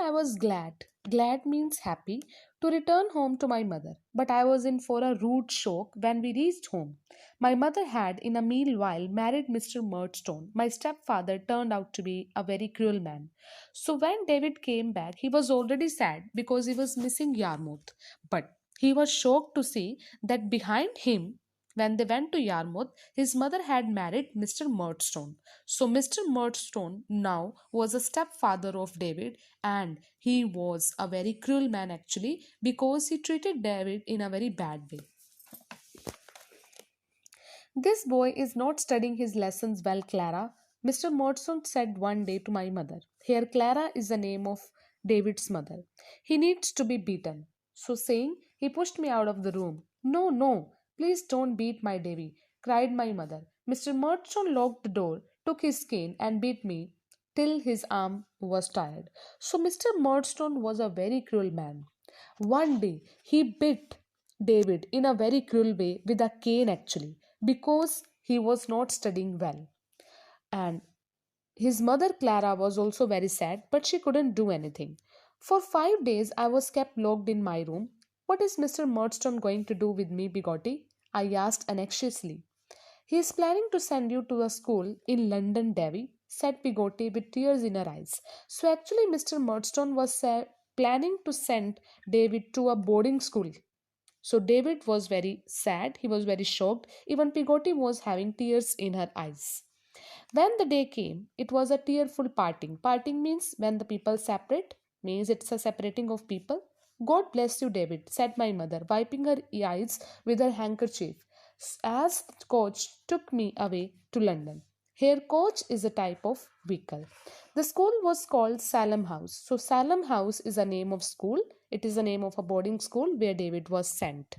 I was glad. Glad means happy to return home to my mother. But I was in for a rude shock when we reached home. My mother had, in a meanwhile, married Mr. Murdstone. My stepfather turned out to be a very cruel man. So when David came back, he was already sad because he was missing Yarmouth. But he was shocked to see that behind him, when they went to Yarmouth, his mother had married Mr. Murdstone. So Mr. Murdstone now was a stepfather of David, and he was a very cruel man actually because he treated David in a very bad way. This boy is not studying his lessons well, Clara, Mr. Murdstone said one day to my mother. Here, Clara is the name of David's mother. He needs to be beaten. So saying, he pushed me out of the room. No, no, please don't beat my Davy, cried my mother. Mr. Murdstone locked the door, took his cane, and beat me till his arm was tired. So Mr. Murdstone was a very cruel man. One day he bit David in a very cruel way with a cane actually because he was not studying well. And his mother Clara was also very sad, but she couldn't do anything. For 5 days I was kept locked in my room. What is Mr. Murdstone going to do with me, Bigotti? I asked anxiously. He is planning to send you to a school in London, Davy, said Pigotty with tears in her eyes. So actually, Mr. Murdstone was planning to send David to a boarding school. So David was very sad, he was very shocked. Even Pigotty was having tears in her eyes. When the day came, it was a tearful parting. Parting means when the people separate, means it's a separating of people. God bless you, David, said my mother, wiping her eyes with her handkerchief, as coach took me away to London. Here, coach is a type of vehicle. The school was called Salem House. So, Salem House is a name of school. It is the name of a boarding school where David was sent.